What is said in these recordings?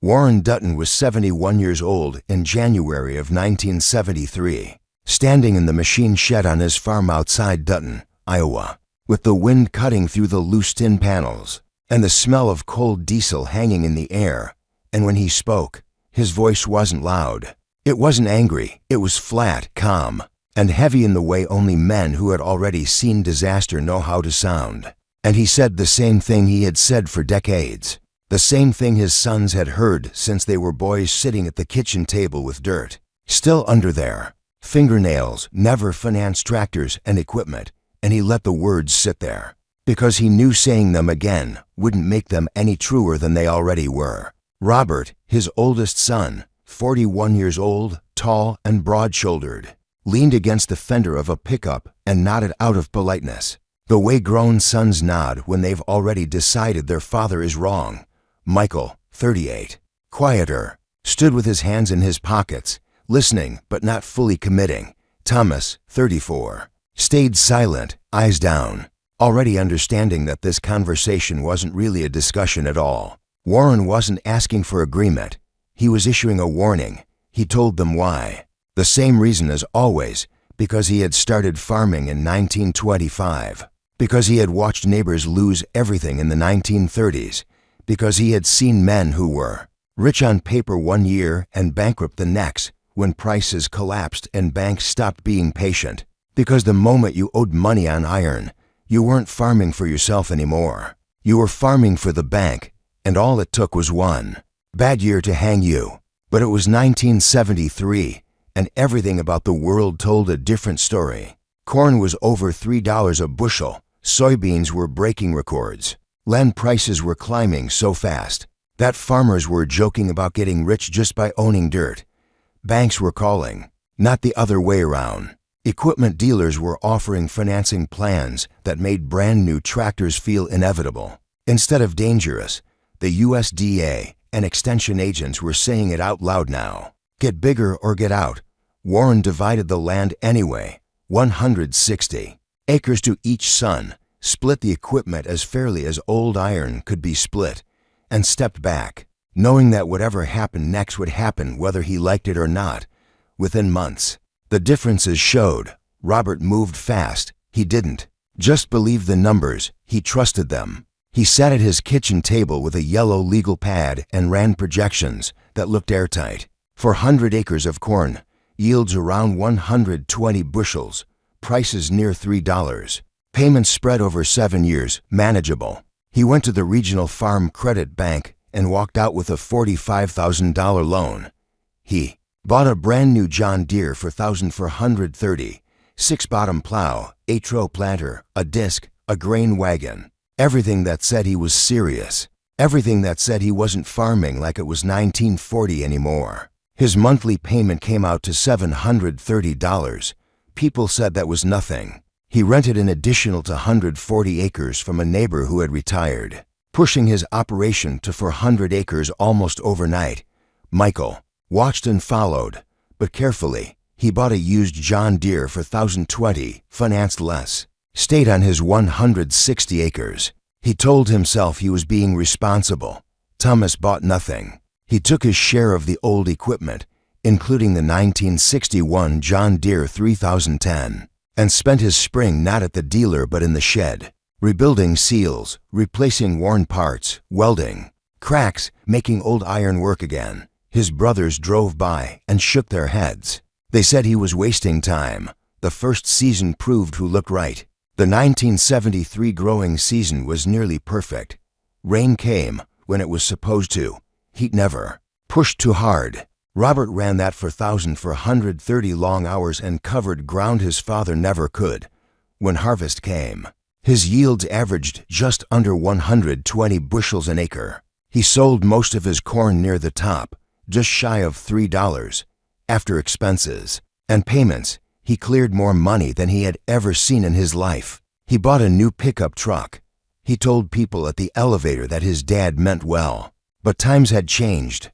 Warren Dutton was 71 years old in January of 1973, standing in the machine shed on his farm outside Dutton, Iowa, with the wind cutting through the loose tin panels and the smell of cold diesel hanging in the air. And when he spoke, his voice wasn't loud. It wasn't angry. It was flat, calm, and heavy in the way only men who had already seen disaster know how to sound. And he said the same thing he had said for decades. The same thing his sons had heard since they were boys sitting at the kitchen table with dirt still under their fingernails, never financed tractors and equipment, and he let the words sit there, because he knew saying them again wouldn't make them any truer than they already were. Robert, his oldest son, 41 years old, tall and broad-shouldered, leaned against the fender of a pickup and nodded out of politeness, the way grown sons nod when they've already decided their father is wrong. Michael, 38, quieter, stood with his hands in his pockets, listening but not fully committing. Thomas, 34, stayed silent, eyes down, already understanding that this conversation wasn't really a discussion at all. Warren wasn't asking for agreement. He was issuing a warning. He told them why. The same reason as always, because he had started farming in 1925, because he had watched neighbors lose everything in the 1930s, because he had seen men who were rich on paper one year and bankrupt the next when prices collapsed and banks stopped being patient, because the moment you owed money on iron, you weren't farming for yourself anymore. You were farming for the bank, and all it took was one bad year to hang you. But it was 1973, and everything about the world told a different story. Corn was over $3 a bushel. Soybeans were breaking records. Land prices were climbing so fast that farmers were joking about getting rich just by owning dirt. Banks were calling, not the other way around. Equipment dealers were offering financing plans that made brand new tractors feel inevitable instead of dangerous. The USDA and extension agents were saying it out loud now. Get bigger or get out. Warren divided the land anyway, 160 acres to each son, split the equipment as fairly as old iron could be split, and stepped back, knowing that whatever happened next would happen whether he liked it or not. Within months, the differences showed. Robert moved fast. He didn't just believe the numbers, he trusted them. He sat at his kitchen table with a yellow legal pad and ran projections that looked airtight. 400 acres of corn, yields around 120 bushels, prices near $3. Payments spread over 7 years, manageable. He went to the regional farm credit bank and walked out with a $45,000 loan. He bought a brand new John Deere for $1,430, 6-bottom plow, 8-row planter, a disc, a grain wagon. Everything that said he was serious. Everything that said he wasn't farming like it was 1940 anymore. His monthly payment came out to $730. People said that was nothing. He rented an additional 140 acres from a neighbor who had retired, pushing his operation to 400 acres almost overnight. Michael watched and followed, but carefully. He bought a used John Deere for $1,020, financed less, stayed on his 160 acres. He told himself he was being responsible. Thomas bought nothing. He took his share of the old equipment, including the 1961 John Deere 3010, and spent his spring not at the dealer but in the shed, rebuilding seals, replacing worn parts, welding cracks, making old iron work again. His brothers drove by and shook their heads. They said he was wasting time. The first season proved who looked right. The 1973 growing season was nearly perfect. Rain came when it was supposed to. Heat never pushed too hard. Robert ran that 4,430 long hours and covered ground his father never could. When harvest came, his yields averaged just under 120 bushels an acre. He sold most of his corn near the top, just shy of $3. After expenses and payments, he cleared more money than he had ever seen in his life. He bought a new pickup truck. He told people at the elevator that his dad meant well. But times had changed.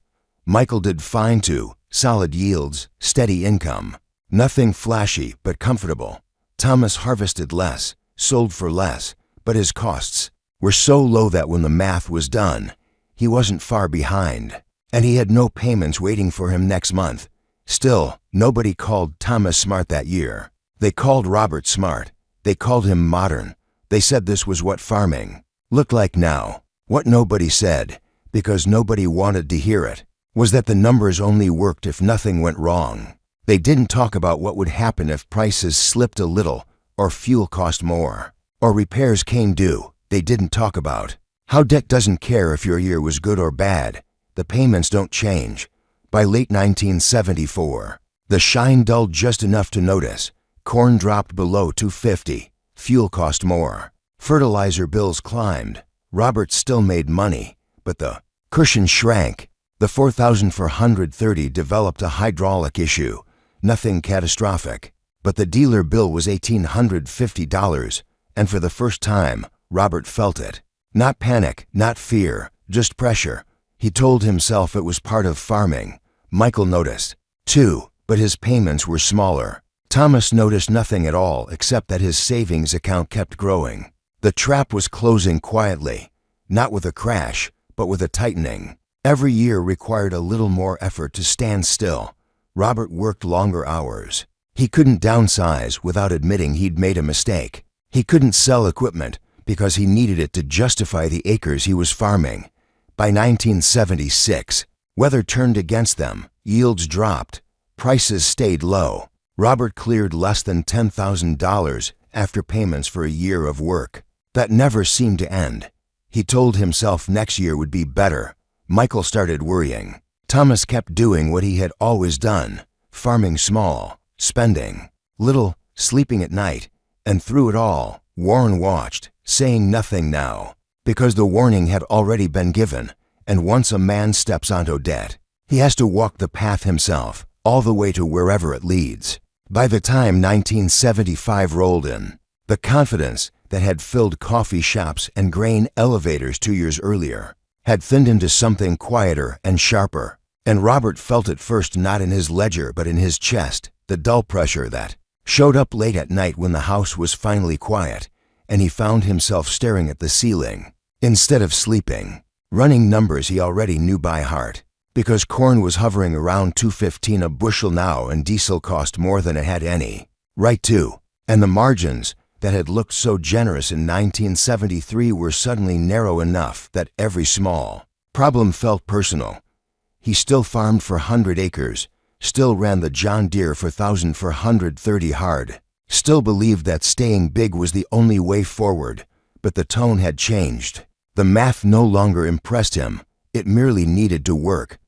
Michael did fine too. Solid yields, steady income. Nothing flashy, but comfortable. Thomas harvested less, sold for less, but his costs were so low that when the math was done, he wasn't far behind. and he had no payments waiting for him next month. Still, nobody called Thomas smart that year. They called Robert smart. They called him modern. They said this was what farming looked like now. What nobody said, because nobody wanted to hear it, was that the numbers only worked if nothing went wrong. They didn't talk about what would happen if prices slipped a little, or fuel cost more, or repairs came due. They didn't talk about how debt doesn't care if your year was good or bad. The payments don't change. By late 1974, the shine dulled just enough to notice. Corn dropped below $2.50. Fuel cost more. Fertilizer bills climbed. Robert still made money, but the cushion shrank. The 4,430 developed a hydraulic issue. Nothing catastrophic, but the dealer bill was $1,850, and for the first time, Robert felt it. Not panic, not fear, just pressure. He told himself it was part of farming. Michael noticed, too, but his payments were smaller. Thomas noticed nothing at all except that his savings account kept growing. The trap was closing quietly, not with a crash, but with a tightening. Every year required a little more effort to stand still. Robert worked longer hours. He couldn't downsize without admitting he'd made a mistake. He couldn't sell equipment because he needed it to justify the acres he was farming. By 1976, weather turned against them, yields dropped, prices stayed low. Robert cleared less than $10,000 after payments for a year of work. That never seemed to end. He told himself next year would be better. Michael started worrying. Thomas kept doing what he had always done, farming small, spending little, sleeping at night, and through it all, Warren watched, saying nothing now, because the warning had already been given, and once a man steps onto debt, he has to walk the path himself, all the way to wherever it leads. By the time 1975 rolled in, the confidence that had filled coffee shops and grain elevators 2 years earlier had thinned into something quieter and sharper, and Robert felt it first not in his ledger but in his chest, the dull pressure that showed up late at night when the house was finally quiet, and he found himself staring at the ceiling instead of sleeping, running numbers he already knew by heart, because corn was hovering around $2.15 a bushel now and diesel cost more than it had any right to, and the margins that had looked so generous in 1973 were suddenly narrow enough that every small problem felt personal. He still farmed for 100 acres, still ran the John Deere 4,430 hard, still believed that staying big was the only way forward, but the tone had changed. The math no longer impressed him. It merely needed to work.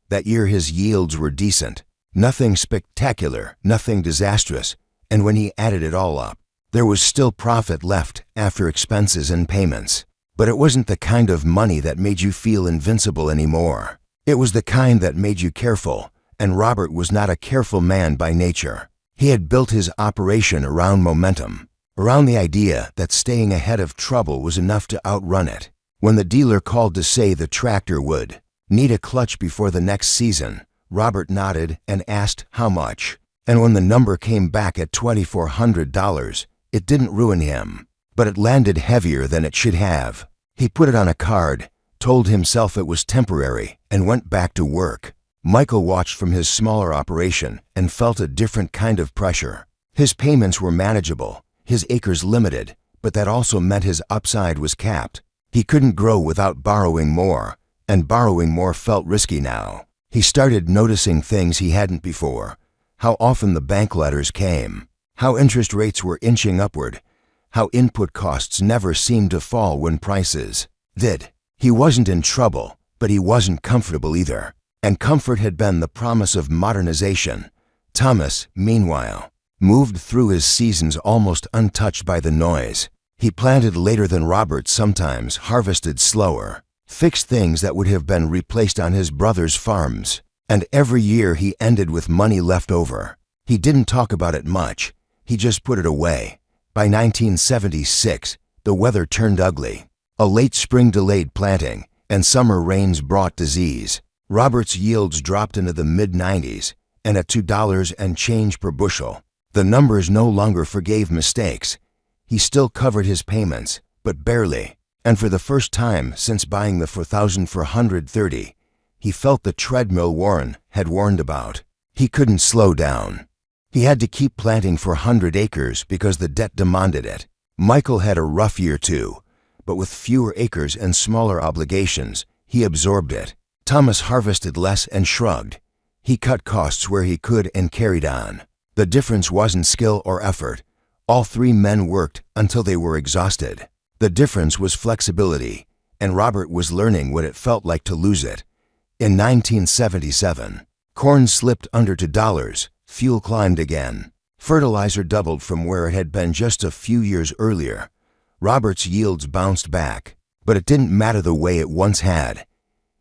That year his yields were decent. Nothing spectacular, nothing disastrous, and when he added it all up, there was still profit left after expenses and payments. But it wasn't the kind of money that made you feel invincible anymore. It was the kind that made you careful, and Robert was not a careful man by nature. He had built his operation around momentum, around the idea that staying ahead of trouble was enough to outrun it. When the dealer called to say the tractor would need a clutch before the next season, Robert nodded and asked how much. And when the number came back at $2,400, it didn't ruin him, but it landed heavier than it should have. He put it on a card, told himself it was temporary, and went back to work. Michael watched from his smaller operation and felt a different kind of pressure. His payments were manageable, his acres limited, but that also meant his upside was capped. He couldn't grow without borrowing more, and borrowing more felt risky now. He started noticing things he hadn't before. How often the bank letters came, how interest rates were inching upward, how input costs never seemed to fall when prices did. He wasn't in trouble, but he wasn't comfortable either. And comfort had been the promise of modernization. Thomas, meanwhile, moved through his seasons almost untouched by the noise. He planted later than Robert sometimes, harvested slower, fixed things that would have been replaced on his brother's farms, and every year he ended with money left over. He didn't talk about it much, he just put it away. By 1976, the weather turned ugly. A late spring delayed planting, and summer rains brought disease. Robert's yields dropped into the mid-90s, and at $2 and change per bushel. The numbers no longer forgave mistakes. He still covered his payments, but barely, and for the first time since buying the 4,430, he felt the treadmill Warren had warned about. He couldn't slow down. He had to keep planting for 100 acres because the debt demanded it. Michael had a rough year too, but with fewer acres and smaller obligations, he absorbed it. Thomas harvested less and shrugged. He cut costs where he could and carried on. The difference wasn't skill or effort. All three men worked until they were exhausted. The difference was flexibility, and Robert was learning what it felt like to lose it. In 1977, corn slipped under $2, fuel climbed again. Fertilizer doubled from where it had been just a few years earlier. Robert's yields bounced back, but it didn't matter the way it once had.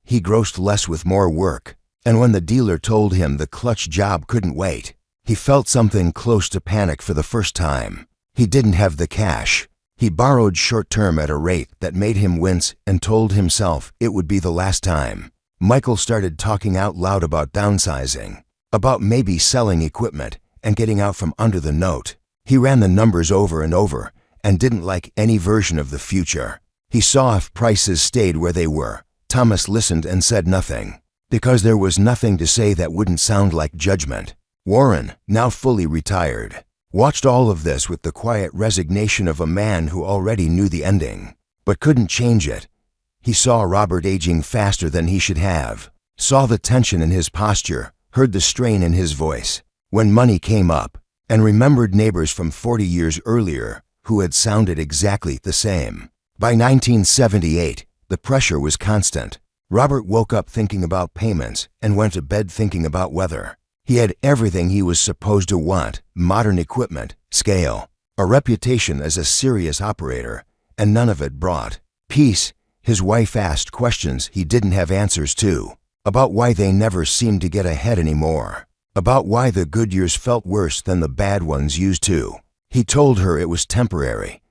He grossed less with more work, and when the dealer told him the clutch job couldn't wait, he felt something close to panic for the first time. He didn't have the cash. He borrowed short-term at a rate that made him wince and told himself it would be the last time. Michael started talking out loud about downsizing, about maybe selling equipment and getting out from under the note. He ran the numbers over and over and didn't like any version of the future. He saw if prices stayed where they were. Thomas listened and said nothing, because there was nothing to say that wouldn't sound like judgment. Warren, now fully retired, watched all of this with the quiet resignation of a man who already knew the ending, but couldn't change it. He saw Robert aging faster than he should have, saw the tension in his posture, heard the strain in his voice when money came up, and remembered neighbors from 40 years earlier who had sounded exactly the same. By 1978, the pressure was constant. Robert woke up thinking about payments and went to bed thinking about weather. He had everything he was supposed to want: modern equipment, scale, a reputation as a serious operator, and none of it brought peace. His wife asked questions he didn't have answers to, about why they never seemed to get ahead anymore, about why the good years felt worse than the bad ones used to. He told her it was temporary.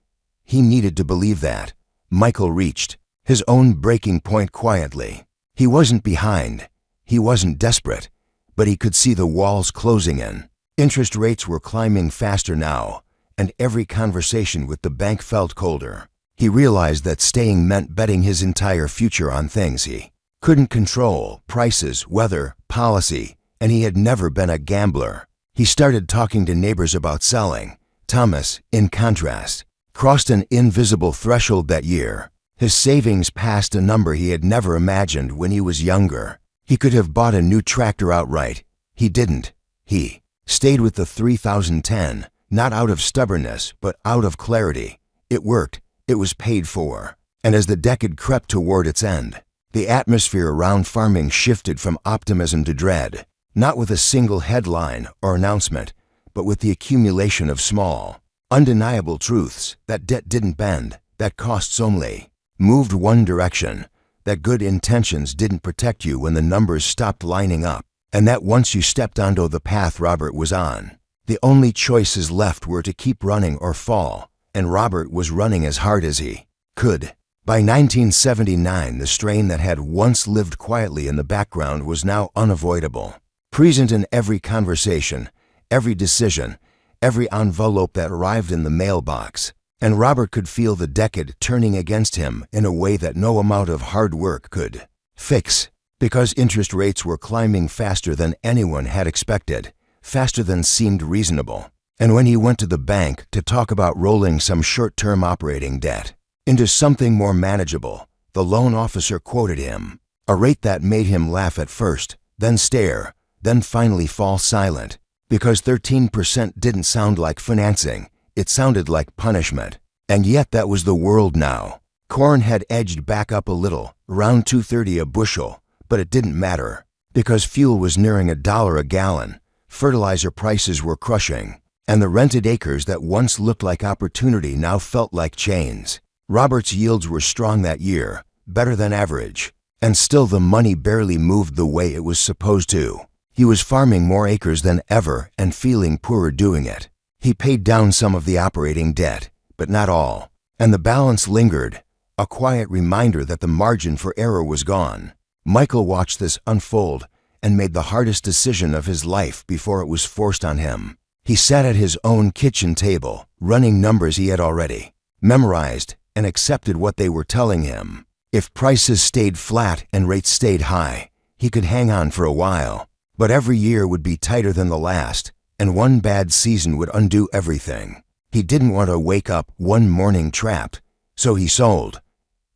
He needed to believe that. Michael reached his own breaking point quietly. He wasn't behind. He wasn't desperate, but he could see the walls closing in. Interest rates were climbing faster now, and every conversation with the bank felt colder. He realized that staying meant betting his entire future on things he couldn't control: prices, weather, policy, and he had never been a gambler. He started talking to neighbors about selling. Thomas, in contrast, crossed an invisible threshold that year. His savings passed a number he had never imagined when he was younger. He could have bought a new tractor outright. He didn't. He stayed with the 3010, not out of stubbornness, but out of clarity. It worked. It was paid for. And as the decade crept toward its end, the atmosphere around farming shifted from optimism to dread, not with a single headline or announcement, but with the accumulation of small, undeniable truths: that debt didn't bend, that costs only moved one direction, that good intentions didn't protect you when the numbers stopped lining up, and that once you stepped onto the path Robert was on, the only choices left were to keep running or fall, and Robert was running as hard as he could. By 1979, the strain that had once lived quietly in the background was now unavoidable, present in every conversation, every decision, every envelope that arrived in the mailbox. And Robert could feel the decade turning against him in a way that no amount of hard work could fix, because interest rates were climbing faster than anyone had expected, faster than seemed reasonable. And when he went to the bank to talk about rolling some short-term operating debt into something more manageable, the loan officer quoted him, a rate that made him laugh at first, then stare, then finally fall silent, because 13% didn't sound like financing. It sounded like punishment. And yet that was the world now. Corn had edged back up a little, around $2.30 a bushel, but it didn't matter, because fuel was nearing $1 a gallon, fertilizer prices were crushing, and the rented acres that once looked like opportunity now felt like chains. Robert's yields were strong that year, better than average, and still the money barely moved the way it was supposed to. He was farming more acres than ever and feeling poorer doing it. He paid down some of the operating debt, but not all, and the balance lingered, a quiet reminder that the margin for error was gone. Michael watched this unfold and made the hardest decision of his life before it was forced on him. He sat at his own kitchen table, running numbers he had already memorized, and accepted what they were telling him. If prices stayed flat and rates stayed high, He could hang on for a while, but every year would be tighter than the last, and one bad season would undo everything. He didn't want to wake up one morning trapped, so he sold.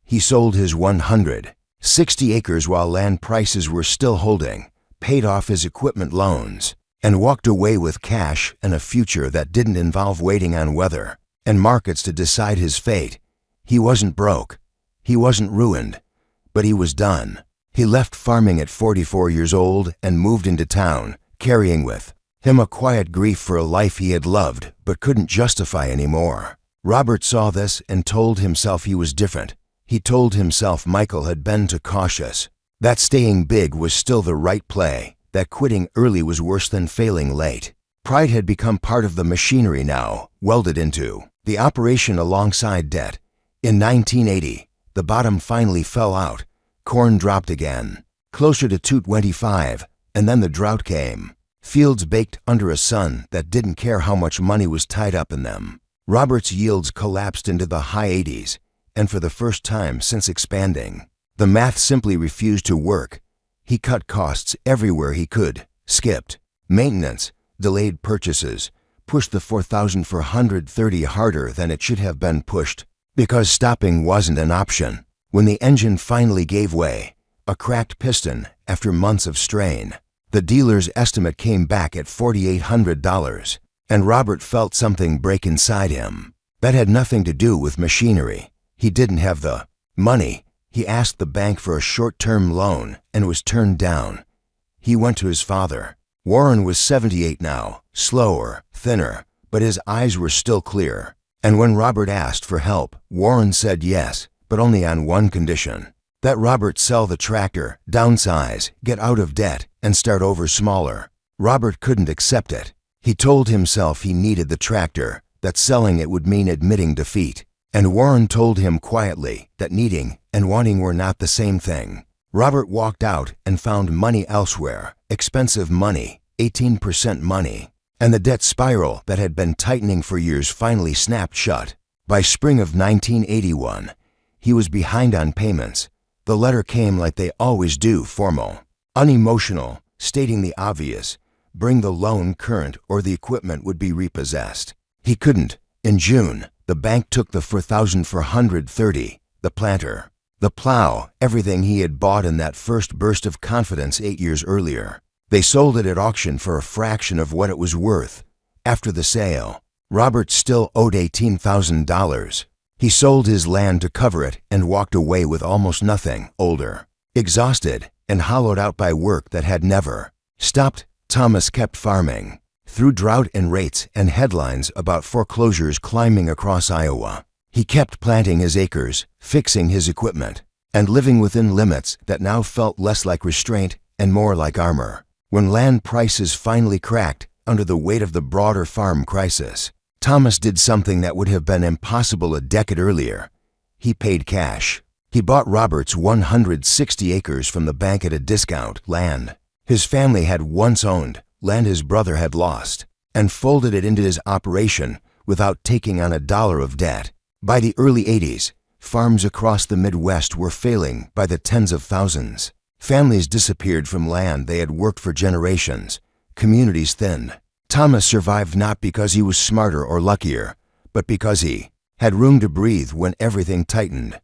He sold his 160 acres while land prices were still holding, paid off his equipment loans, and walked away with cash and a future that didn't involve waiting on weather and markets to decide his fate. He wasn't broke. He wasn't ruined, but he was done. He left farming at 44 years old and moved into town, carrying with him a quiet grief for a life he had loved but couldn't justify anymore. Robert saw this and told himself he was different. He told himself Michael had been too cautious, that staying big was still the right play, that quitting early was worse than failing late. Pride had become part of the machinery now, welded into the operation alongside debt. In 1980, the bottom finally fell out. Corn dropped again, closer to 225, and then the drought came. Fields baked under a sun that didn't care how much money was tied up in them. Robert's yields collapsed into the high 80s, and for the first time since expanding, the math simply refused to work. He cut costs everywhere he could, skipped maintenance, delayed purchases, pushed the 4,430 harder than it should have been pushed, because stopping wasn't an option. When the engine finally gave way, a cracked piston after months of strain, the dealer's estimate came back at $4,800, and Robert felt something break inside him. That had nothing to do with machinery. He didn't have the money. He asked the bank for a short-term loan and was turned down. He went to his father. Warren was 78 now, slower, thinner, but his eyes were still clear. And when Robert asked for help, Warren said yes, but only on one condition: that Robert sell the tractor, downsize, get out of debt, and start over smaller. Robert couldn't accept it. He told himself he needed the tractor, that selling it would mean admitting defeat. And Warren told him quietly that needing and wanting were not the same thing. Robert walked out and found money elsewhere, expensive money, 18% money, and the debt spiral that had been tightening for years finally snapped shut. By spring of 1981, he was behind on payments. The letter came like they always do, formal, unemotional, stating the obvious: bring the loan current or the equipment would be repossessed. He couldn't. In June, the bank took the 4,430, the planter, the plow, everything he had bought in that first burst of confidence 8 years earlier. They sold it at auction for a fraction of what it was worth. After the sale, Robert still owed $18,000. He sold his land to cover it and walked away with almost nothing, older, exhausted, and hollowed out by work that had never stopped. Thomas kept farming, through drought and rates and headlines about foreclosures climbing across Iowa. He kept planting his acres, fixing his equipment, and living within limits that now felt less like restraint and more like armor. When land prices finally cracked under the weight of the broader farm crisis, Thomas did something that would have been impossible a decade earlier. He paid cash. He bought Robert's 160 acres from the bank at a discount, land his family had once owned, land his brother had lost, and folded it into his operation without taking on a dollar of debt. By the early 80s, farms across the Midwest were failing by the tens of thousands. Families disappeared from land they had worked for generations. Communities thinned. Thomas survived not because he was smarter or luckier, but because he had room to breathe when everything tightened.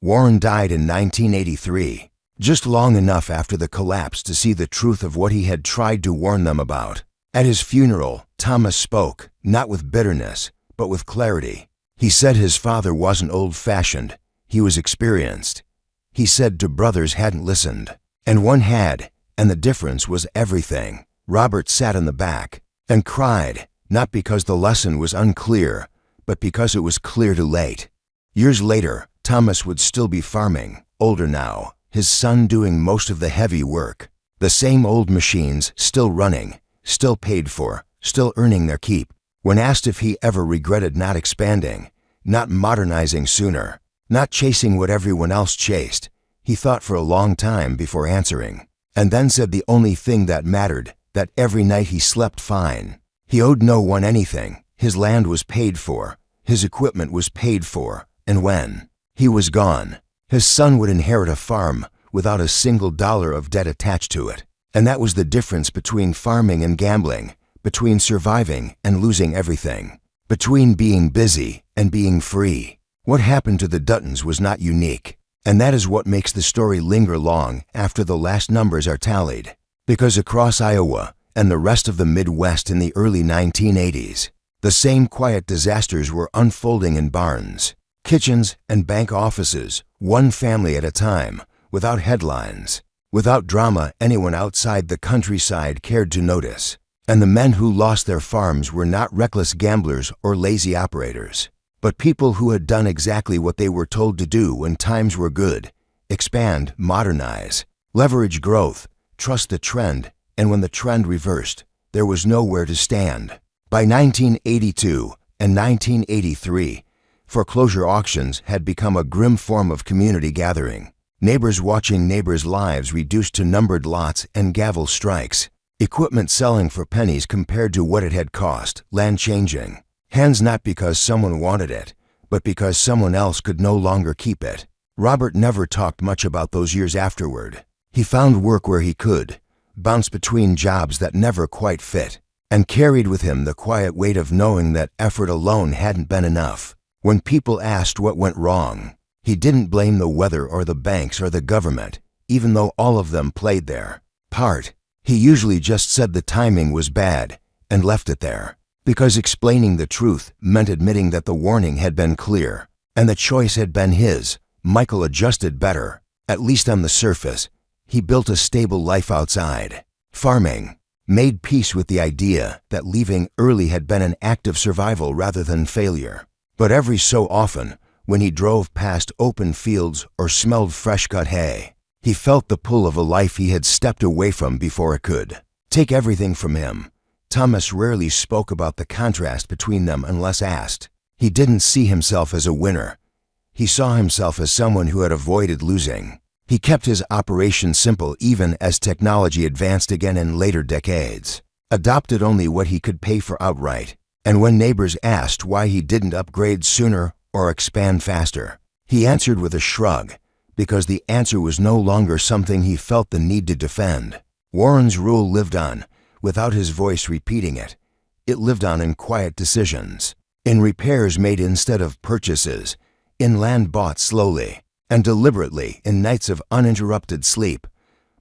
Warren died in 1983, just long enough after the collapse to see the truth of what he had tried to warn them about. At his funeral, Thomas spoke, not with bitterness, but with clarity. He said his father wasn't old-fashioned, he was experienced. He said two brothers hadn't listened, and one had, and the difference was everything. Robert sat in the back and cried, not because the lesson was unclear, but because it was clear too late. Years later, Thomas would still be farming, older now, his son doing most of the heavy work. The same old machines still running, still paid for, still earning their keep. When asked if he ever regretted not expanding, not modernizing sooner, not chasing what everyone else chased, he thought for a long time before answering, and then said the only thing that mattered, that every night he slept fine. He owed no one anything. His land was paid for, his equipment was paid for, and when he was gone, his son would inherit a farm without a single dollar of debt attached to it. And that was the difference between farming and gambling, between surviving and losing everything, between being busy and being free. What happened to the Duttons was not unique, and that is what makes the story linger long after the last numbers are tallied. Because across Iowa and the rest of the Midwest in the early 1980s, the same quiet disasters were unfolding in barns, kitchens, and bank offices, one family at a time, without headlines, without drama anyone outside the countryside cared to notice. And the men who lost their farms were not reckless gamblers or lazy operators, but people who had done exactly what they were told to do when times were good: expand, modernize, leverage growth, trust the trend, and when the trend reversed, there was nowhere to stand. By 1982 and 1983, foreclosure auctions had become a grim form of community gathering. Neighbors watching neighbors' lives reduced to numbered lots and gavel strikes. Equipment selling for pennies compared to what it had cost, land changing. Hands not because someone wanted it, but because someone else could no longer keep it. Robert never talked much about those years afterward. He found work where he could, bounced between jobs that never quite fit, and carried with him the quiet weight of knowing that effort alone hadn't been enough. When people asked what went wrong, he didn't blame the weather or the banks or the government, even though all of them played their part. He usually just said the timing was bad and left it there, because explaining the truth meant admitting that the warning had been clear and the choice had been his. Michael adjusted better, at least on the surface. He built a stable life outside farming, made peace with the idea that leaving early had been an act of survival rather than failure. But every so often, when he drove past open fields or smelled fresh-cut hay, he felt the pull of a life he had stepped away from before it could take everything from him. Thomas rarely spoke about the contrast between them unless asked. He didn't see himself as a winner. He saw himself as someone who had avoided losing. He kept his operation simple even as technology advanced again in later decades, adopted only what he could pay for outright, and when neighbors asked why he didn't upgrade sooner or expand faster, he answered with a shrug, because the answer was no longer something he felt the need to defend. Warren's rule lived on, without his voice repeating it. It lived on in quiet decisions, in repairs made instead of purchases, in land bought slowly and deliberately, in nights of uninterrupted sleep.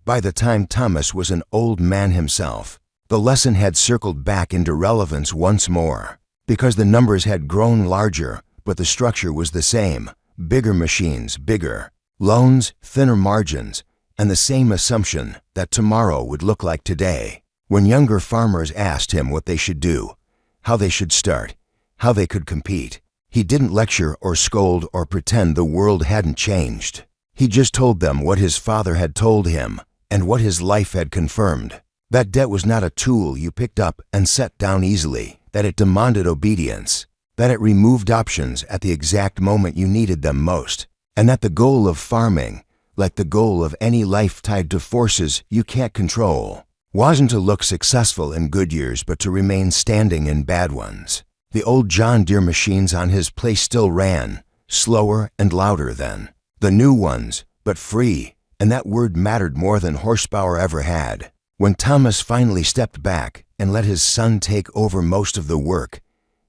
By the time Thomas was an old man himself, the lesson had circled back into relevance once more, because the numbers had grown larger, but the structure was the same: bigger machines, bigger loans, thinner margins, and the same assumption that tomorrow would look like today. When younger farmers asked him what they should do, how they should start, how they could compete, he didn't lecture or scold or pretend the world hadn't changed. He just told them what his father had told him and what his life had confirmed: that debt was not a tool you picked up and set down easily, that it demanded obedience, that it removed options at the exact moment you needed them most, and that the goal of farming, like the goal of any life tied to forces you can't control, wasn't to look successful in good years but to remain standing in bad ones. The old John Deere machines on his place still ran, slower and louder than the new ones, but free, and that word mattered more than horsepower ever had. When Thomas finally stepped back and let his son take over most of the work,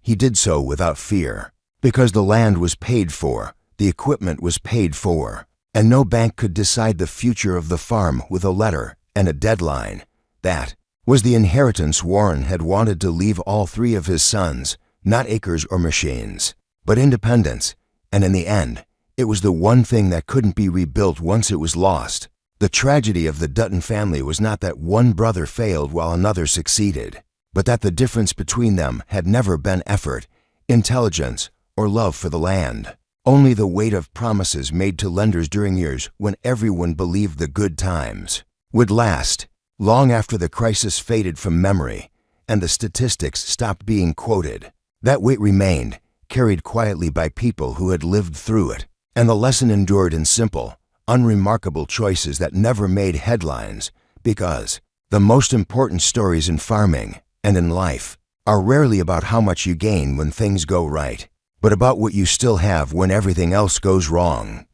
he did so without fear, because the land was paid for, the equipment was paid for, and no bank could decide the future of the farm with a letter and a deadline. That was the inheritance Warren had wanted to leave all three of his sons: not acres or machines, but independence, and in the end, it was the one thing that couldn't be rebuilt once it was lost. The tragedy of the Dutton family was not that one brother failed while another succeeded, but that the difference between them had never been effort, intelligence, or love for the land. Only the weight of promises made to lenders during years when everyone believed the good times would last, long after the crisis faded from memory and the statistics stopped being quoted. That weight remained, carried quietly by people who had lived through it, and the lesson endured in simple, unremarkable choices that never made headlines, because the most important stories in farming and in life are rarely about how much you gain when things go right, but about what you still have when everything else goes wrong.